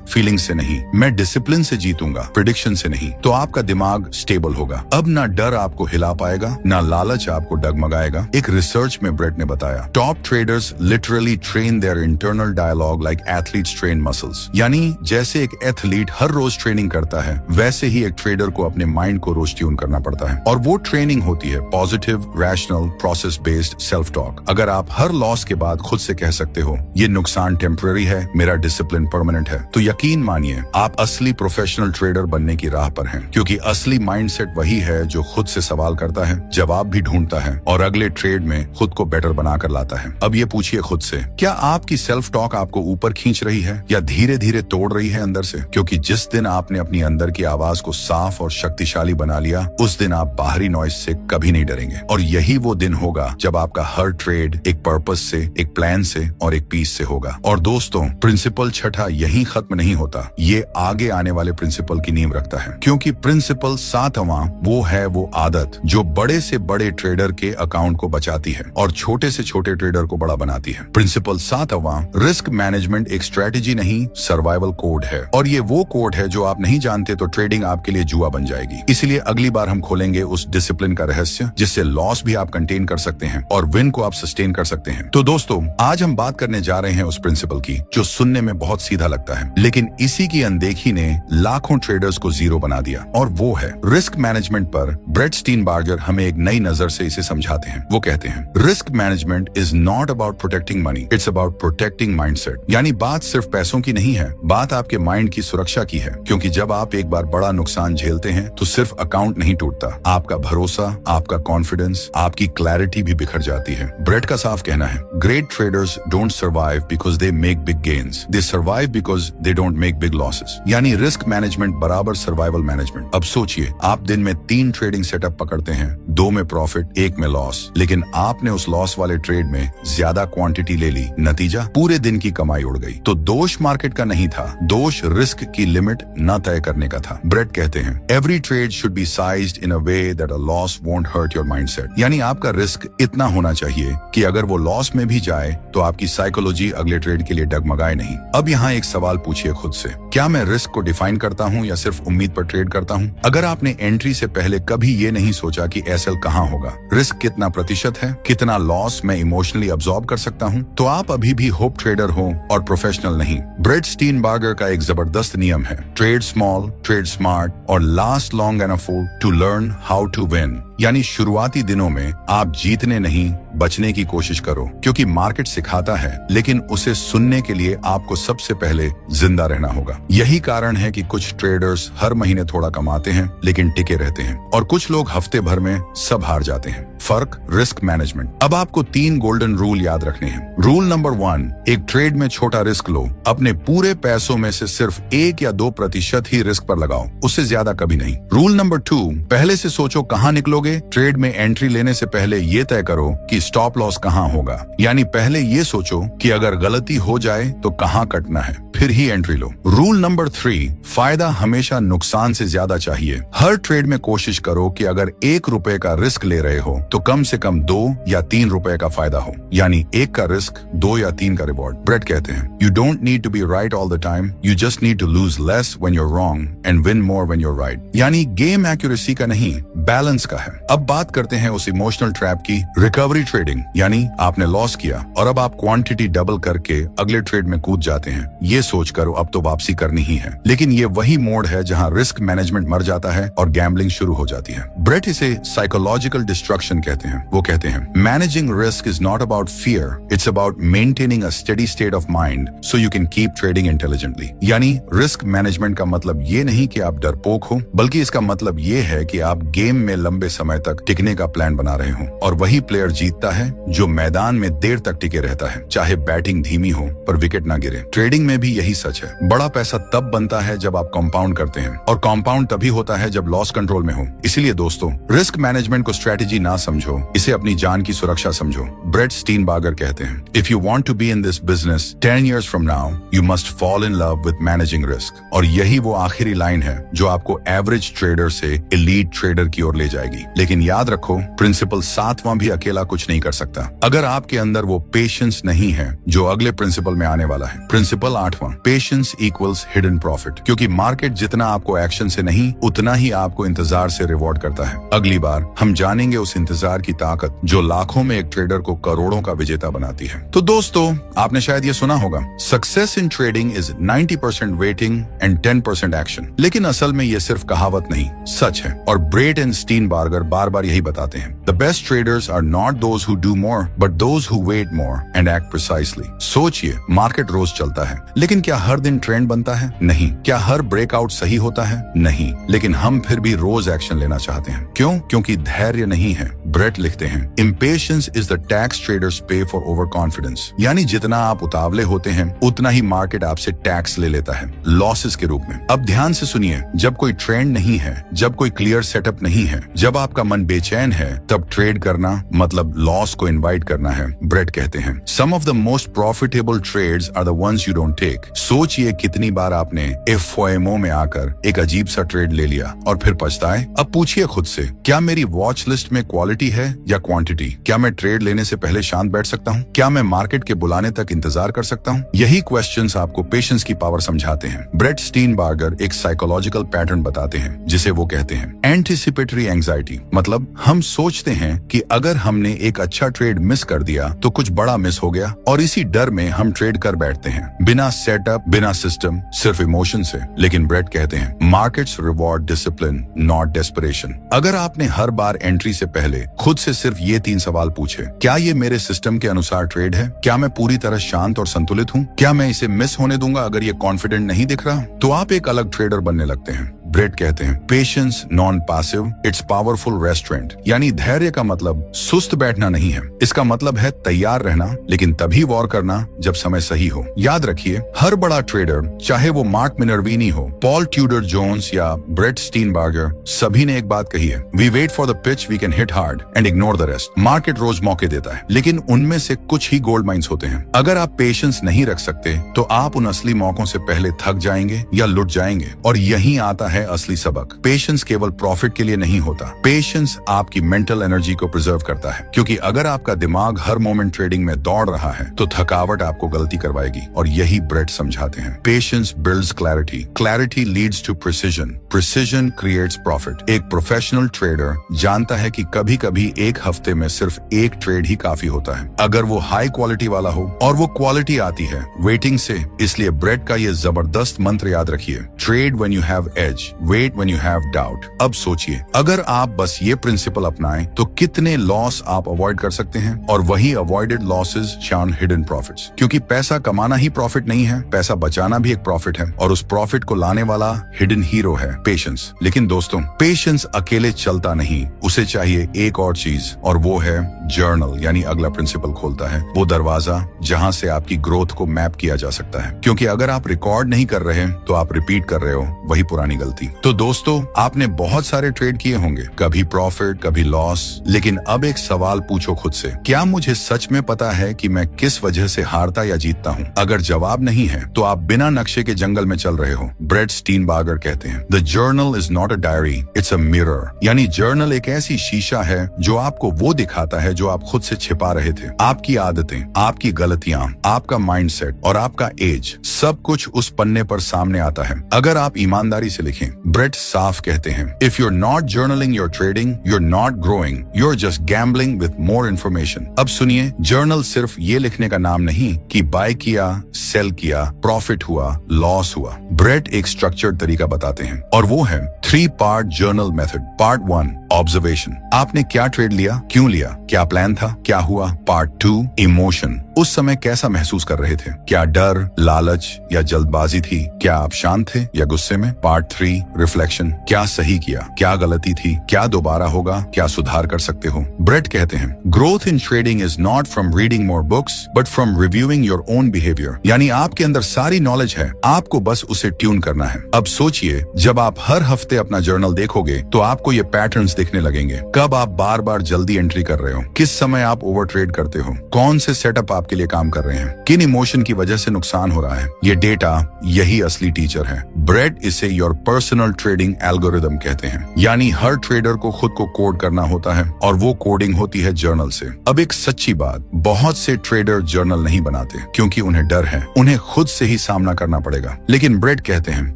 फीलिंग से नहीं, मैं डिसिप्लिन से जीतूंगा, प्रेडिक्शन से नहीं, तो आपका दिमाग स्टेबल होगा। अब ना डर आपको हिला पाएगा, ना लालच आपको डगमगाएगा। एक रिसर्च में ब्रेट ने बताया, top traders literally train their internal dialogue like athletes train muscles. यानी जैसे एक एथलीट हर रोज ट्रेनिंग करता है, वैसे ही एक ट्रेडर को अपने माइंड को रोज ट्यून करना पड़ता है। और वो ट्रेनिंग होती है positive, rational, process based self talk. अगर आप हर लॉस के बाद खुद से कह सकते हो, ये नुकसान टेम्पररी है, मेरा डिसिप्लिन परमानेंट है, तो यकीन मानिए आप असली प्रोफेशनल ट्रेडर बनने की राह पर हैं। क्योंकि असली माइंडसेट वही है जो खुद से सवाल करता है, जवाब भी ढूंढता है और अगले ट्रेड में खुद को बेटर बनाकर लाता है। अब ये पूछिए खुद से, क्या आपकी सेल्फ टॉक आपको ऊपर खींच रही है या धीरे धीरे तोड़ रही है अंदर से? क्योंकि जिस दिन आपने अपनी अंदर की आवाज को साफ और शक्तिशाली बना लिया, उस दिन आप बाहरी नॉइज से कभी नहीं डरेंगे। और यही वो दिन होगा जब आपका हर ट्रेड एक पर्पस से, एक प्लान से और एक पीस से होगा। और दोस्तों, प्रिंसिपल छठा यही खत्म नहीं होता, ये आगे आने वाले प्रिंसिपल की नींव रखता है। क्योंकि प्रिंसिपल सातवां वो है वो आदत जो बड़े से बड़े ट्रेडर के अकाउंट को बचाती है और छोटे से छोटे ट्रेडर को बड़ा बनाती है। प्रिंसिपल सातवां, रिस्क मैनेजमेंट एक स्ट्रेटेजी नहीं, सर्वाइवल कोड है। और ये वो कोड है जो आप नहीं जानते तो ट्रेडिंग आपके लिए जुआ बन जाएगी। इसलिए अगली बार हम खोलेंगे उस डिसिप्लिन का रहस्य जिससे लॉस भी आप कंटेन कर सकते हैं और विन को आप सस्टेन कर सकते हैं। तो दोस्तों, आज हम बात करने जा रहे हैं उस प्रिंसिपल की जो सुनने में बहुत सीधा लगता है, लेकिन इसी की अनदेखी ने लाखों ट्रेडर्स को जीरो बना दिया। और वो है रिस्क मैनेजमेंट। पर ब्रेट स्टीनबर्गर हमें एक नई नजर से इसे समझाते हैं। वो कहते हैं, risk management is not about protecting money, it's about protecting mindset. यानी बात सिर्फ पैसों की नहीं है, बात आपके माइंड की सुरक्षा की है। क्योंकि जब आप एक बार बड़ा नुकसान झेलते हैं तो सिर्फ अकाउंट नहीं टूटता, आपका भरोसा, आपका कॉन्फिडेंस, आपकी क्लैरिटी भी बिखर जाती है। ब्रेट का साफ कहना है, great traders don't survive because they make big gains, they survive because they don't make big losses. यानी रिस्क मैनेजमेंट बराबर सर्वाइवल मैनेजमेंट। अब सोचिए, आप दिन में 3 ट्रेडिंग सेटअप पकड़ते हैं, 2 में प्रॉफिट, 1 में लॉस, लेकिन आपने उस लॉस वाले ट्रेड में ज्यादा क्वांटिटी ले ली, नतीजा पूरे दिन की कमाई उड़ गई। तो दोष मार्केट का नहीं था, दोष रिस्क की लिमिट न तय करने का था। ब्रेट कहते हैं, every trade should be sized in a way that a loss won't hurt your mindset. यानी आपका रिस्क इतना होना चाहिए कि अगर वो लॉस में भी जाए तो आपकी साइकोलॉजी अगले ट्रेड के लिए डगमगाए नहीं। अब यहाँ एक सवाल पूछिए खुद से, क्या मैं रिस्क को डिफाइन करता हूँ या सिर्फ उम्मीद पर ट्रेड करता हूँ? अगर आपने एंट्री से पहले कभी ये नहीं सोचा कि एसएल कहाँ होगा, रिस्क कितना प्रतिशत है, कितना लॉस मैं इमोशनली अब्सॉर्ब कर सकता हूँ, तो आप अभी भी होप ट्रेडर हो और प्रोफेशनल नहीं। ब्रेट स्टीनबर्गर का एक जबरदस्त नियम है, ट्रेड स्मॉल, ट्रेड स्मार्ट और last long enough to learn how to win. यानी शुरुआती दिनों में आप जीतने नहीं, बचने की कोशिश करो, क्योंकि मार्केट सिखाता है, लेकिन उसे सुनने के लिए आपको सबसे पहले जिंदा रहना होगा। यही कारण है कि कुछ ट्रेडर्स हर महीने थोड़ा कमाते हैं लेकिन टिके रहते हैं और कुछ लोग हफ्ते भर में सब हार जाते हैं। फर्क, रिस्क मैनेजमेंट। अब आपको 3 गोल्डन रूल याद रखने हैं। रूल नंबर 1, एक ट्रेड में छोटा रिस्क लो, अपने पूरे पैसों में से सिर्फ 1 या 2% ही रिस्क पर लगाओ, उससे ज्यादा कभी नहीं। रूल नंबर 2, पहले से सोचो कहाँ निकलोगे। ट्रेड में एंट्री लेने से पहले ये तय करो कि स्टॉप लॉस कहाँ होगा। यानी पहले ये सोचो कि अगर गलती हो जाए तो कहाँ कटना है, फिर ही एंट्री लो। रूल नंबर 3, फायदा हमेशा नुकसान से ज्यादा चाहिए। हर ट्रेड में कोशिश करो कि अगर 1 रुपए का रिस्क ले रहे हो तो कम से कम 2 या 3 रुपए का फायदा हो। यानी 1 का रिस्क, 2 या 3 का रिवॉर्ड। ब्रेट कहते हैं, you don't need to be right all the time, you just need to lose less when you're wrong and win more when you're right. यानी गेम एक्यूरेसी का नहीं, बैलेंस का है। अब बात करते हैं उस इमोशनल ट्रैप की, रिकवरी ट्रेडिंग। यानी आपने लॉस किया और अब आप क्वांटिटी डबल करके अगले ट्रेड में कूद जाते हैं, ये सोच करो अब तो वापसी करनी ही है। लेकिन ये वही मोड है जहां रिस्क मैनेजमेंट मर जाता है और गैम्बलिंग शुरू हो जाती है। ब्रेट इसे साइकोलॉजिकल डिस्ट्रक्शन कहते हैं। वो कहते हैं, managing risk is not about fear, it's about maintaining a steady state of mind so you can keep trading intelligently. यानी रिस्क मैनेजमेंट का मतलब ये नहीं कि आप डरपोक हो, बल्कि इसका मतलब ये है कि आप गेम में लंबे समय तक टिकने का प्लान बना रहे हो। और वही प्लेयर जीतता है जो मैदान में देर तक टिके रहता है, चाहे बैटिंग धीमी हो पर विकेट ना गिरे। ट्रेडिंग में भी यही सच है। बड़ा पैसा तब बनता है जब आप कंपाउंड करते हैं, और कंपाउंड तभी होता है जब लॉस कंट्रोल में हो। इसीलिए दोस्तों, रिस्क मैनेजमेंट को स्ट्रेटेजी ना समझो, इसे अपनी जान की सुरक्षा समझो। ब्रेट स्टीनबार्गर कहते हैं, if you want to be in this business 10 years from now, you must fall in love with managing risk। और यही वो आखिरी लाइन है जो आपको एवरेज ट्रेडर से एलीट ट्रेडर की ओर ले जाएगी। लेकिन याद रखो, प्रिंसिपल 7वां भी अकेला कुछ नहीं कर सकता। अगर आपके अंदर वो पेशेंस नहीं है जो अगले प्रिंसिपल में आने वाला है। प्रिंसिपल 8वां, पेशेंस इक्वल्स हिडन प्रॉफिट। क्योंकि मार्केट जितना आपको एक्शन से नहीं, उतना ही आपको इंतजार से रिवॉर्ड करता है। अगली बार हम जानेंगे उस इंतजार की ताकत जो लाखों में एक ट्रेडर को करोड़ों का विजेता बनाती है। तो दोस्तों, आपने शायद ये सुना होगा, success in trading is 90% waiting and 10% action. लेकिन असल में ये सिर्फ कहावत नहीं, सच है। और ब्रेट एंड स्टीनबार्गर बार बार यही बताते हैं, the best traders are not those who do more but those who wait more and act precisely. सोचिए, मार्केट रोज चलता है, लेकिन क्या हर दिन ट्रेंड बनता है? नहीं। क्या हर ब्रेकआउट सही होता है? नहीं। लेकिन हम फिर भी रोज एक्शन लेना चाहते हैं। क्यों? क्योंकि धैर्य नहीं है। ब्रेट लिखते हैं, impatience is the tax traders पे फॉर ओवर कॉन्फिडेंस। यानी जितना आप उतावले होते हैं, उतना ही मार्केट आपसे टैक्स ले लेता है, लॉसेस के रूप में। अब ध्यान से सुनिए, जब कोई ट्रेंड नहीं है, जब कोई क्लियर सेटअप नहीं है, जब आपका मन बेचैन है, तब ट्रेड करना मतलब लॉस को इनवाइट करना है। ब्रेट कहते हैं, some of the most profitable trades are the ones you don't take. सोचिए कितनी बार आपने एफओएमओ में आकर एक अजीब सा ट्रेड ले लिया और फिर पछताए। अब पूछिए खुद से, क्या मेरी वॉच लिस्ट में क्वालिटी है या क्वांटिटी? क्या मैं ट्रेड लेने से पहले शांत बैठ सकता हूँ? क्या मैं मार्केट के बुलाने तक इंतजार कर सकता हूँ? यही क्वेश्चंस आपको पेशेंस की पावर समझाते हैं। ब्रेट स्टीनबार्गर एक साइकोलॉजिकल पैटर्न बताते हैं जिसे वो कहते हैं एंटिसिपेटरी एंजाइटी। मतलब हम सोचते हैं कि अगर हमने एक अच्छा ट्रेड मिस कर दिया तो कुछ बड़ा मिस हो गया, और इसी डर में हम ट्रेड कर बैठते हैं, बिना सेटअप, बिना सिस्टम, सिर्फ इमोशन से। लेकिन ब्रेट कहते हैं, markets reward discipline not desperation. अगर आपने हर बार एंट्री से पहले खुद से सिर्फ ये 3 सवाल पूछे, क्या ये मेरे सिस्टम के अनुसार ट्रेड है? क्या मैं पूरी तरह शांत और संतुलित हूँ? क्या मैं इसे मिस होने दूंगा अगर ये कॉन्फिडेंट नहीं दिख रहा? तो आप एक अलग ट्रेडर बनने लगते हैं। ब्रेट कहते हैं, patience non passive, it's powerful restaurant. यानी धैर्य का मतलब सुस्त बैठना नहीं है, इसका मतलब है तैयार रहना, लेकिन तभी वॉर करना जब समय सही हो। याद रखिए, हर बड़ा ट्रेडर, चाहे वो मार्क मिनर्विनी हो, पॉल ट्यूडर जोन्स या ब्रेट स्टीनबार्गर, सभी ने एक बात कही है, we wait for the pitch we can hit hard and ignore the rest. Market रोज मौके देता है, लेकिन उनमें से कुछ ही गोल्ड माइंस होते हैं। अगर आप पेशेंस नहीं रख सकते तो आप उन असली मौकों से पहले थक जाएंगे या लुट जाएंगे। और यहीं आता है असली सबक। पेशेंस केवल प्रॉफिट के लिए नहीं होता, पेशेंस आपकी मेंटल एनर्जी को प्रिजर्व करता है। क्योंकि अगर आपका दिमाग हर मोमेंट ट्रेडिंग में दौड़ रहा है तो थकावट आपको गलती करवाएगी। और यही ब्रेट समझाते हैं, patience builds clarity, clarity leads to precision, precision creates profit. एक प्रोफेशनल ट्रेडर जानता है कि कभी कभी एक हफ्ते में सिर्फ एक ट्रेड ही काफी होता है, अगर वो हाई क्वालिटी वाला हो, और वो क्वालिटी आती है वेटिंग से। इसलिए ब्रेट का ये जबरदस्त मंत्र याद रखिए, trade when you have edge, wait when you have doubt. अब सोचिए, अगर आप बस ये प्रिंसिपल अपनाएं तो कितने लॉस आप अवॉइड कर सकते हैं। और वही अवॉइडेड लॉसेस शान हिडन प्रॉफिट्स। क्योंकि पैसा कमाना ही प्रॉफिट नहीं है, पैसा बचाना भी एक प्रॉफिट है, और उस प्रॉफिट को लाने वाला हिडन हीरो है पेशेंस। लेकिन दोस्तों, पेशेंस अकेले चलता नहीं, उसे चाहिए एक और चीज, और वो है जर्नल। यानी अगला प्रिंसिपल खोलता है वो दरवाजा जहां से आपकी ग्रोथ को मैप किया जा सकता है। क्योंकि अगर आप रिकॉर्ड नहीं कर रहे तो आप रिपीट कर रहे हो वही पुरानी गलती। तो दोस्तों, आपने बहुत सारे ट्रेड किए होंगे, कभी प्रॉफिट, कभी लॉस। लेकिन अब एक सवाल पूछो खुद से, क्या मुझे सच में पता है कि मैं किस वजह से हारता या जीतता हूँ? अगर जवाब नहीं है तो आप बिना नक्शे के जंगल में चल रहे हो। ब्रेट स्टीनबार्गर कहते हैं, the journal is not a diary, it's a mirror. यानी जर्नल एक ऐसी शीशा है जो आपको वो दिखाता है जो आप खुद से छिपा रहे थे। आपकी आदतें, आपकी गलतियां, आपका माइंडसेट और आपका एज, सब कुछ उस पन्ने पर सामने आता है अगर आप ईमानदारी से लिखें। ब्रेट साफ कहते हैं, if you're not journaling your trading, you're not growing, you're just gambling with more information. अब सुनिए, जर्नल सिर्फ ये लिखने का नाम नहीं कि बाय किया, सेल किया, प्रॉफिट हुआ, लॉस हुआ। ब्रेट एक स्ट्रक्चर्ड तरीका बताते हैं, और वो है 3 part journal method. Part 1, observation, आपने क्या ट्रेड लिया, क्यों लिया, क्या प्लान था, क्या हुआ। पार्ट 2, इमोशन, उस समय कैसा महसूस कर रहे थे? क्या डर, लालच या जल्दबाजी थी? क्या आप शांत थे या गुस्से में? Part 3 reflection. क्या सही किया, क्या गलती थी, क्या दोबारा होगा, क्या सुधार कर सकते हो? ब्रेट कहते हैं, growth in trading is not from reading more books but from reviewing your own behaviour. यानी आपके अंदर सारी नॉलेज है, आपको बस उसे ट्यून करना है। अब सोचिए, जब आप हर हफ्ते अपना जर्नल देखोगे तो आपको ये पैटर्न्स दिखने लगेंगे। कब आप बार बार जल्दी एंट्री कर रहे हो, किस समय आप ओवर ट्रेड करते हो, कौन से सेटअप आपके लिए काम कर रहे हैं, किन इमोशन की वजह से नुकसान हो रहा है। ये डेटा यही असली टीचर है। ब्रेट इसे योर पर्सनल ट्रेडिंग एल्गोरिदम कहते हैं। यानी हर ट्रेडर को खुद को कोड करना होता है और वो कोडिंग होती है जर्नल से। अब एक सच्ची बात, बहुत से ट्रेडर जर्नल नहीं बनाते क्योंकि उन्हें डर है, उन्हें खुद से ही सामना करना पड़ेगा। लेकिन ब्रेट कहते हैं,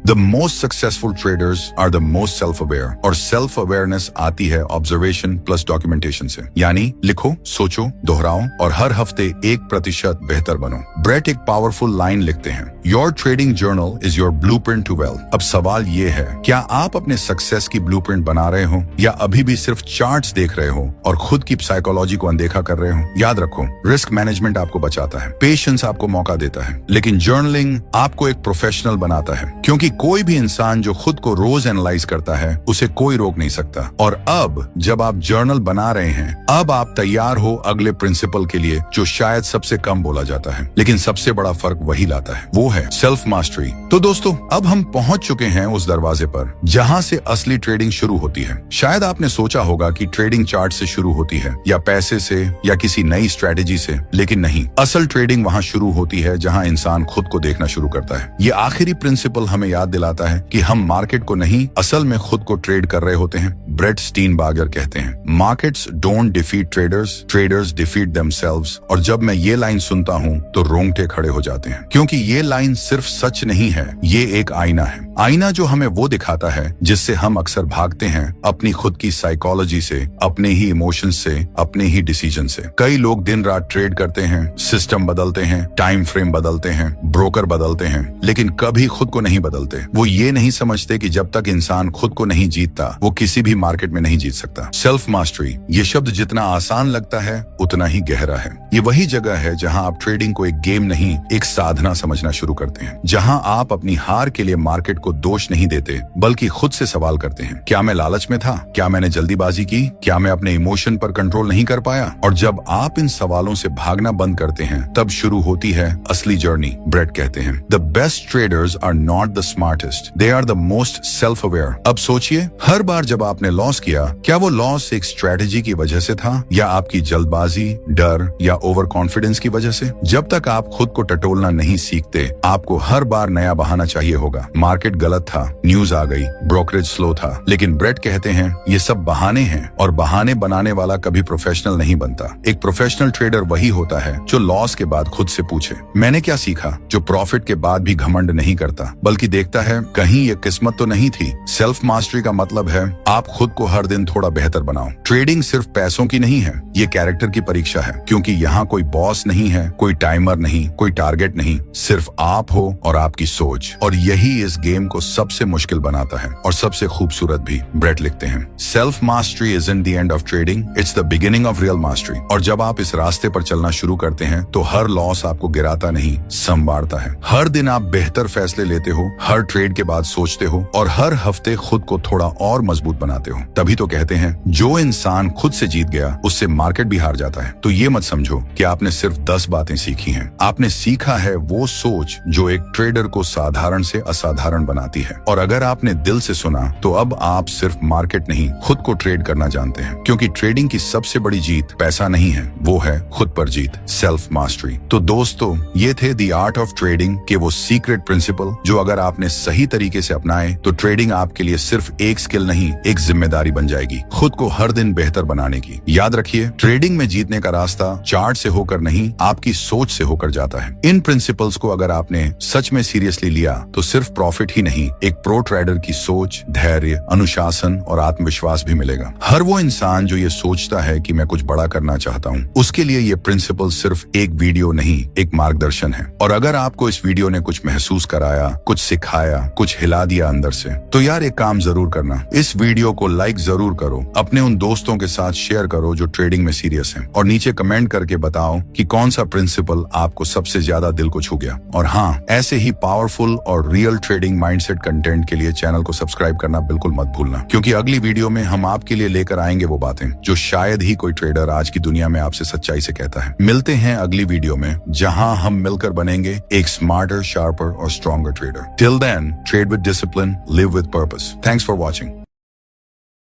the most successful traders are the most self aware. और सेल्फ अवेयरनेस आती है ऑब्जर्वेशन प्लस डॉक्यूमेंटेशन से। यानी लिखो, सोचो, दोहराओ और हर हफ्ते 1% बेहतर बनो। ब्रेट एक पावरफुल लाइन लिखते हैं, your trading journal is your blueprint to wealth. अब सवाल ये है, क्या आप अपने सक्सेस की ब्लूप्रिंट बना रहे हो या अभी भी सिर्फ चार्ट्स देख रहे हो और खुद की साइकोलॉजी को अनदेखा कर रहे हो? याद रखो, रिस्क मैनेजमेंट आपको बचाता है, पेशेंस आपको मौका देता है, लेकिन जर्नलिंग आपको एक प्रोफेशनल बनाता है। क्योंकि कोई भी इंसान जो खुद को रोज एनालाइज करता है, उसे कोई रोक नहीं सकता। और अब जब आप जर्नल बना रहे हैं, अब आप तैयार हो अगले प्रिंसिपल के लिए, जो शायद सबसे कम बोला जाता है लेकिन सबसे बड़ा फर्क वही लाता है, वो है सेल्फ मास्टरी। तो दोस्तों, अब हम पहुंच चुके हैं उस दरवाजे पर जहां से असली ट्रेडिंग शुरू होती है। शायद आपने सोचा होगा कि ट्रेडिंग चार्ट से शुरू होती है या पैसे से या किसी नई स्ट्रेटेजी से, लेकिन नहीं। असल ट्रेडिंग वहां शुरू होती है जहां इंसान खुद को देखना शुरू करता है। ये आखिरी प्रिंसिपल हमें याद दिलाता है कि हम मार्केट को नहीं, असल में खुद को ट्रेड कर रहे होते हैं। ब्रेट स्टीनबार्गर कहते हैं, markets don't defeat traders, traders defeat themselves. और जब मैं ये लाइन सुनता हूँ तो रोंगटे खड़े हो जाते हैं, क्योंकि ये लाइन सिर्फ सच नहीं है, ये एक आईना है। आईना जो हमें वो दिखाता है जिससे हम अक्सर भागते हैं, अपनी खुद की साइकोलॉजी से, अपने ही इमोशंस से, अपने ही डिसीजन से। कई लोग दिन रात ट्रेड करते हैं, सिस्टम बदलते हैं, टाइम फ्रेम बदलते हैं, ब्रोकर बदलते हैं, लेकिन कभी खुद को नहीं बदलते। वो ये नहीं समझते कि जब तक इंसान खुद को नहीं जीतता, वो किसी भी मार्केट में नहीं जीत सकता। सेल्फ मास्टरी, ये शब्द जितना आसान लगता है उतना ही गहरा है। ये वही जगह है जहां आप ट्रेडिंग को एक गेम नहीं, एक साधना समझना शुरू करते हैं, जहां आप अपनी हार के लिए मार्केट को दोष नहीं देते, बल्कि खुद से सवाल करते हैं, क्या मैं लालच में था? क्या मैंने जल्दीबाजी की? क्या मैं अपने इमोशन पर कंट्रोल नहीं कर पाया? और जब आप इन सवालों से भागना बंद करते हैं, तब शुरू होती है असली जर्नी। ब्रेट कहते हैं, the best traders are not the smartest, they are the most self aware. अब सोचिए, हर बार जब आपने लॉस किया, क्या वो लॉस एक स्ट्रेटेजी की वजह से था या आपकी जल्दबाजी, डर या ओवर कॉन्फिडेंस की वजह से? जब तक आप खुद को टटोलना नहीं सीखते, आपको हर बार नया बहाना चाहिए होगा। मार्केट गलत था, न्यूज आ गई, ब्रोकरेज स्लो था। लेकिन ब्रेट कहते हैं, ये सब बहाने हैं और बहाने बनाने वाला कभी प्रोफेशनल नहीं बनता। एक प्रोफेशनल ट्रेडर वही होता है जो लॉस के बाद खुद से पूछे, मैंने क्या सीखा? जो प्रॉफिट के बाद भी घमंड नहीं करता, बल्कि देखता है कहीं ये किस्मत तो नहीं थी। सेल्फ मास्टरी का मतलब है आप खुद को हर दिन थोड़ा बेहतर बनाओ। ट्रेडिंग सिर्फ पैसों की नहीं है, ये कैरेक्टर की परीक्षा है, क्योंकि यहाँ कोई बॉस नहीं है, कोई टाइमर नहीं, कोई टारगेट नहीं, सिर्फ आप हो और आपकी सोच। और यही इस गेम को सबसे मुश्किल बनाता है और सबसे खूबसूरत भी। ब्रेट लिखते हैं, self mastery isn't the end of trading, it's the beginning of real mastery. और जब आप इस रास्ते पर चलना शुरू करते हैं, तो हर लॉस आपको गिराता नहीं, संवारता है। हर दिन आप बेहतर फैसले लेते हो, हर ट्रेड के बाद सोचते हो और हर हफ्ते खुद को थोड़ा और मजबूत बनाते हो। तभी तो कहते हैं, जो इंसान खुद से जीत गया, उससे मार्केट भी हार जाता है। तो ये मत समझो कि आपने सिर्फ 10 बातें सीखी हैं, आपने सीखा है वो सोच जो एक ट्रेडर को साधारण से असाधारण बनाती है। और अगर आपने दिल से सुना, तो अब आप सिर्फ मार्केट नहीं, खुद को ट्रेड करना जानते हैं। क्योंकि ट्रेडिंग की सबसे बड़ी जीत पैसा नहीं है, वो है खुद पर जीत, सेल्फ मास्टरी। तो दोस्तों, ये थे द आर्ट ऑफ ट्रेडिंग के वो सीक्रेट प्रिंसिपल जो अगर आपने सही तरीके से अपनाए, तो ट्रेडिंग आपके लिए सिर्फ एक स्किल नहीं, एक जिम्मेदारी बन जाएगी, खुद को हर दिन बेहतर बनाने की। याद रखिए, ट्रेडिंग में जीतने का रास्ता चार्ट से होकर नहीं, आपकी सोच से होकर जाता है। इन प्रिंसिपल्स को अगर आपने सच में सीरियसली लिया, तो सिर्फ प्रॉफिट ही ही नहीं, एक प्रो ट्रेडर की सोच, धैर्य, अनुशासन और आत्मविश्वास भी मिलेगा। हर वो इंसान जो ये सोचता है कि मैं कुछ बड़ा करना चाहता हूँ, उसके लिए ये प्रिंसिपल सिर्फ एक वीडियो नहीं, एक मार्गदर्शन है। और अगर आपको इस वीडियो ने कुछ महसूस कराया, कुछ सिखाया, कुछ हिला दिया अंदर से, तो यार एक काम जरूर करना, इस वीडियो को लाइक जरूर करो, अपने उन दोस्तों के साथ शेयर करो जो ट्रेडिंग में सीरियस हैं, और नीचे कमेंट करके बताओ कि कौन सा प्रिंसिपल आपको सबसे ज्यादा दिल को छू गया। और हाँ, ऐसे ही पावरफुल और रियल ट्रेडिंग माइंडसेट कंटेंट के लिए चैनल को सब्सक्राइब करना बिल्कुल मत भूलना, क्योंकि अगली वीडियो में हम आपके लिए लेकर आएंगे वो बातें जो शायद ही कोई ट्रेडर आज की दुनिया में आपसे सच्चाई से कहता है। मिलते हैं अगली वीडियो में, जहां हम मिलकर बनेंगे एक स्मार्टर, शार्पर और stronger trader. Till then, trade with discipline, live with purpose. Thanks for watching.